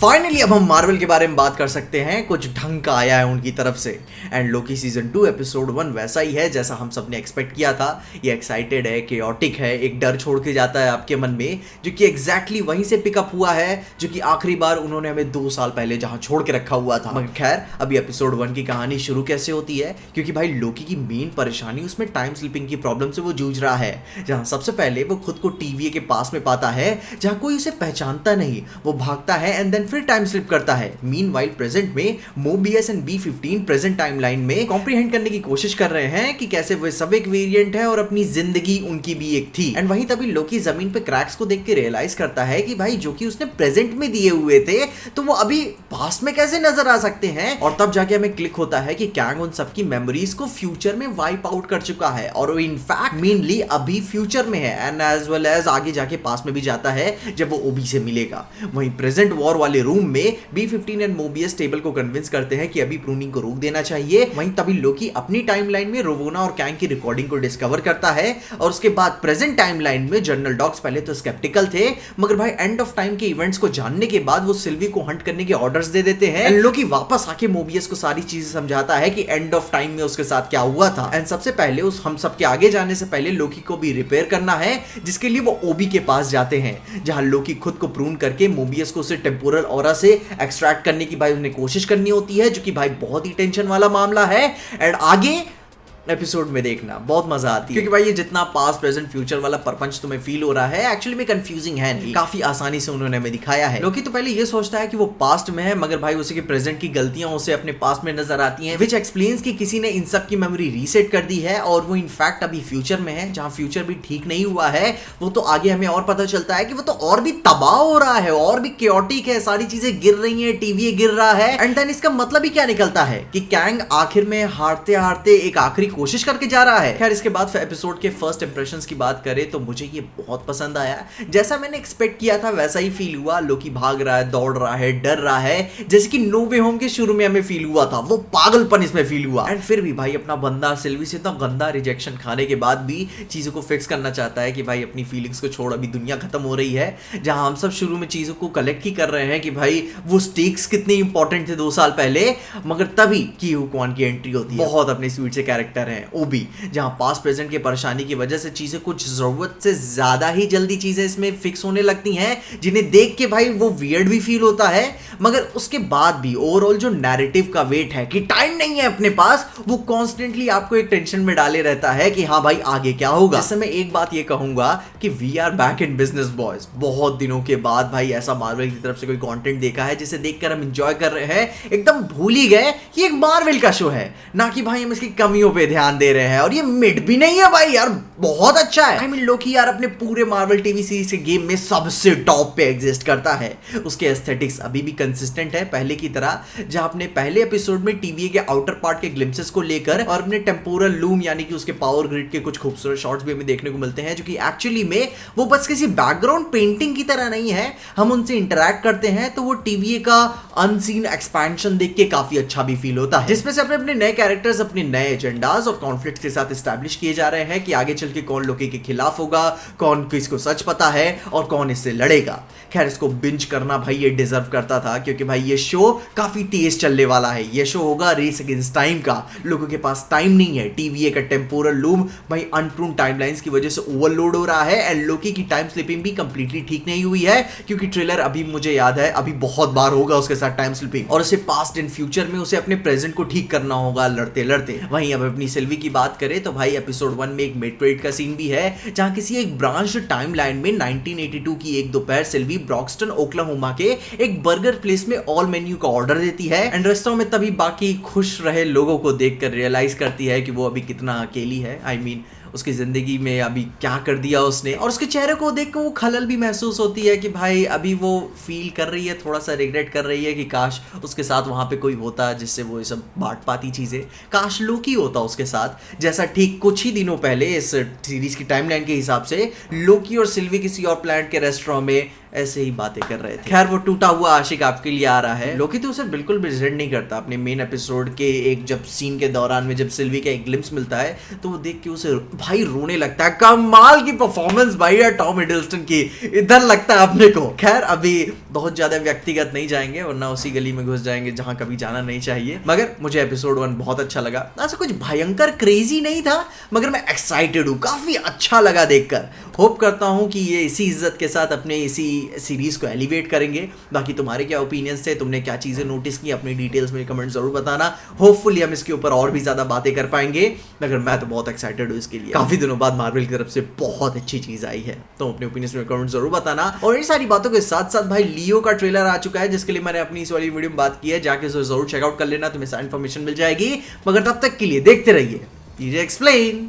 Finally अब हम Marvel के बारे में बात कर सकते हैं। कुछ ढंग का आया है उनकी तरफ से। एंड लोकी सीजन 2 एपिसोड 1 वैसा ही है जैसा हम सब ने एक्सपेक्ट किया था। ये एक्साइटेड है, केओटिक है, एक डर छोड़ के जाता है आपके मन में, जो कि एग्जैक्टली वहीं से पिकअप हुआ है जो कि आखिरी बार उन्होंने हमें 2 साल पहले जहां छोड़ के रखा हुआ था। मगर खैर, अभी एपिसोड 1 की कहानी शुरू कैसे होती है, क्योंकि भाई लोकी की मेन परेशानी उसमें टाइम स्लिपिंग की प्रॉब्लम से वो जूझ रहा है। जहां सबसे पहले वो खुद को टीवीए के पास में पाता है जहां कोई उसे पहचानता नहीं। वो भागता है एंड देन फिर टाइम स्लिप करता है। मीनवाइल प्रेजेंट में Mobius and B15 present timeline में कॉम्प्रिहेंड करने की कोशिश कर रहे हैं कि कैसे वे सब एक वेरिएंट है और अपनी जिंदगी उनकी भी एक थी। एंड वहीं तभी लोकी जमीन पे क्रैक्स को देख के रियलाइज करता है कि भाई जो कि उसने प्रेजेंट में दिए हुए थे तो वो अभी पास्ट में कैसे नजर आ सकते हैं। और तब जाके हमें क्लिक होता है कि कैंग उन सबकी मेमोरीज को फ्यूचर में वाइप आउट कर चुका है और वो इनफैक्ट मेनली अभी फ्यूचर में है एंड एज वेल एज आगे जाके पास में भी जाता है जब वो ओबी से मिलेगा। वहीं प्रेजेंट वॉर वाले रूम में B15 एंड मोबियस टेबल को कन्विंस करते हैं कि अभी प्रूनिंग को रोक देना चाहिए। वहीं तभी लोकी अपनी टाइमलाइन में रोवोना और कैंग की रिकॉर्डिंग को डिस्कवर करता है और उसके बाद प्रेजेंट टाइमलाइन में जनरल डॉग्स पहले तो स्केप्टिकल थे, मगर भाई एंड ऑफ टाइम के इवेंट्स को जानने के बाद वो सिल्वी को हंट करने के ऑर्डर्स दे देते हैं। एंड लोकी वापस आके मोबियस को सारी चीजें समझाता है कि एंड ऑफ टाइम में उसके साथ क्या हुआ था। एंड सबसे पहले उस हम सब के आगे जाने से पहले लोकी को भी रिपेयर करना है, जिसके लिए वो ओबी के पास जाते हैं जहां लोकी खुद को प्रून करके मोबियस को उसे टेम्पोरल ऑरा से एक्सट्रैक्ट करने की भाई उन्हें कोशिश करनी होती है, जो कि भाई बहुत ही टेंशन वाला मामला है। एंड आगे एपिसोड में देखना बहुत मजा आती है, क्योंकि भाई ये जितना पास्ट प्रेजेंट फ्यूचर वाला परपंच तुम्हें फील हो रहा है एक्चुअली में कंफ्यूजिंग है नहीं, काफी आसानी से उन्होंने हमें दिखाया है। लोकी तो पहले ये सोचता है कि वो पास्ट में है, मगर भाई उसी के प्रेजेंट की गलतियां उसे अपने पास्ट में नजर आती हैं, विच एक्सप्लेन्स कि किसी ने इन सब की मेमोरी रीसेट कर दी है और वो इनफैक्ट अभी फ्यूचर में है जहां फ्यूचर भी ठीक नहीं हुआ है। वो तो आगे हमें और पता चलता है कि वो तो और भी तबाह हो रहा है और भी केओटिक है, सारी चीजें गिर रही है, टीवी गिर रहा है। एंड देन इसका मतलब ही क्या निकलता है कि कैंग आखिर में हारते हारते एक आखिरी कोशिश करके जा रहा है। खैर, इसके बाद एपिसोड के फर्स्ट इंप्रेशंस की बात करें तो मुझे ये बहुत पसंद आया। जैसा मैंने एक्सपेक्ट किया था वैसा ही फील हुआ। लोकी भाग रहा है, दौड़ रहा है, डर रहा है, जैसे कि नो वे होम के शुरू में हमें फील हुआ था, वो पागलपन इसमें फील हुआ। एंड फिर भी भाई अपना बंदा सिल्वी से इतना गंदा रिजेक्शन खाने के बाद भी चीजों को फिक्स करना चाहता है कि भाई अपनी फीलिंग्स को छोड़, अभी दुनिया खत्म हो रही है। जहां हम सब शुरू में चीजों को कलेक्ट ही कर रहे हैं कि भाई वो स्टेक्स कितने इंपॉर्टेंट थे 2 साल पहले, मगर तभी की हुक्वान की एंट्री होती है। बहुत अपने स्वीट से कैरेक्टर है ओबी, जहां पास्ट प्रेजेंट की परेशानी की वजह से चीजें कुछ जरूरत से ज्यादा ही जल्दी चीजें इसमें फिक्स होने लगती हैं, जिन्हें देख के भाई वो वियर्ड भी फील होता है। मगर उसके बाद भी ओवरऑल जो नैरेटिव का वेट है कि टाइम नहीं है अपने पास, वो कॉन्स्टेंटली आपको एक टेंशन में डाले रहता है कि हाँ भाई आगे क्या होगा। जैसे मैं एक बात ये कहूंगा कि we are back in business boys. बहुत दिनों के बाद भाई ऐसा मार्वल की तरफ से कोई कंटेंट देखा है जिसे देखकर हम एंजॉय कर रहे हैं, एकदम भूल ही गए कि एक मार्वल का शो है, ना कि भाई हम इसकी कमियों पे ध्यान दे रहे हैं। और ये मिड भी नहीं है भाई यार, बहुत अच्छा है। आई मीन लोकी यार अपने पूरे मार्वल टीवी सीरीज के गेम में सबसे टॉप पे एग्जिस्ट करता है। उसके एस्थेटिक्स अभी भी कंसिस्टेंट है पहले की तरह, जहां अपने पहले एपिसोड में टीवी के आउटर पार्ट के ग्लिम्सेस को लेकर और अपने टेम्पोरल लूम यानी कि उसके पावर ग्रिड के कुछ खूबसूरत शॉट्स भी हमें देखने को मिलते हैं, जो कि एक्चुअली में वो बस किसी बैकग्राउंड पेंटिंग की तरह नहीं है। हम उनसे इंटरैक्ट करते हैं तो वो टीवी का अनसीन एक्सपेंशन देख के काफी अच्छा भी फील होता है, जिसमें से अपने नए कैरेक्टर्स अपने नए एजेंडाज और कॉन्फ्लिक्ट्स के साथ एस्टैब्लिश किए जा रहे हैं कि आगे चल के कौन लोकी के खिलाफ होगा, कौन किसको सच पता है और कौन इससे लड़ेगा। खैर, इसको बिंज करना भाई ये डिजर्व करता था, क्योंकि भाई ये शो काफी तेज चलने वाला है। ये शो होगा रेस अगेंस्ट टाइम का। लोगों के पास टाइम नहीं है। टीवीए का टेम्पोरल लूम भाई अनप्रूव्ड टाइमलाइंस की वजह से ओवरलोड हो रहा है एंड लोकी की टाइम स्लिपिंग भी कंप्लीटली ठीक नहीं हुई है, क्योंकि ट्रेलर अभी मुझे याद है अभी बहुत बार होगा उसके साथ टाइम स्लिपिंग, और उसे पास्ट एंड फ्यूचर में उसे अपने प्रेजेंट को ठीक करना होगा लड़ते लड़ते। वहीं अब अपनी सिल्वी की बात करें तो भाई एपिसोड 1 में एक मिड का सीन भी है, जहां किसी एक ब्रांच टाइमलाइन में 1982 की एक दोपहर सिल्वी ब्रॉक्सटन ओक्लाहोमा के एक बर्गर प्लेस में ऑल मेन्यू का ऑर्डर देती है एंड रेस्टोरेंट में तभी बाकी खुश रहे लोगों को देखकर रियलाइज करती है कि वो अभी कितना अकेली है। आई मीन उसकी जिंदगी में अभी क्या कर दिया उसने, और उसके चेहरे को देख कर वो खलल भी महसूस होती है कि भाई अभी वो फील कर रही है, थोड़ा सा रिग्रेट कर रही है कि काश उसके साथ वहां पे कोई होता जिससे वो ये सब बांट पाती चीजें, काश लोकी होता उसके साथ। जैसा ठीक कुछ ही दिनों पहले इस सीरीज की टाइमलाइन के हिसाब से लोकी और सिल्वी किसी और प्लैनेट के रेस्टोरेंट में ऐसे ही बातें कर रहे थे। खैर वो टूटा हुआ आशिक आपके लिए आ रहा है। लोकी तो उसे बिल्कुल भी रिजेंट नहीं करता। अपने मेन एपिसोड के एक जब सीन के दौरान में जब सिल्वी का एक ग्लिम्स मिलता है तो वो देख के उसे भाई रोने लगता है। कमाल की परफॉर्मेंस भाई है टॉम हिडलस्टन की, इधर लगता है अपने को। खैर अभी बहुत ज्यादा व्यक्तिगत नहीं जाएंगे वरना उसी गली में घुस जाएंगे जहां कभी जाना नहीं चाहिए। मगर मुझे एपिसोड 1 बहुत अच्छा लगा। ऐसा कुछ भयंकर क्रेजी नहीं था मगर मैं एक्साइटेड हूँ, काफी अच्छा लगा देखकर। होप करता हूँ कि ये इसी इज्जत के साथ अपने इसी सीरीज को एलिवेट करेंगे। बाकी तुम्हारे क्या ओपिनियंस थे, तुमने क्या चीजें नोटिस की, अपनी डिटेल्स में कमेंट जरूर बताना। होपफुली हम इसके ऊपर और भी ज्यादा बातें कर पाएंगे मगर मैं तो बहुत एक्साइटेड हूँ इसके लिए। काफी दिनों बाद मार्वल की तरफ से बहुत अच्छी चीज आई है तो अपने ओपिनियंस में कमेंट जरूर बताना। और इन सारी बातों के साथ साथ भाई लियो का ट्रेलर आ चुका है जिसके लिए मैंने अपनी इस वाली वीडियो में बात की है, जाके उसे जरूर चेकआउट कर लेना, तुम्हें सारी इन्फॉर्मेशन मिल जाएगी। मगर तब तक के लिए देखते रहिए एक्सप्लेन।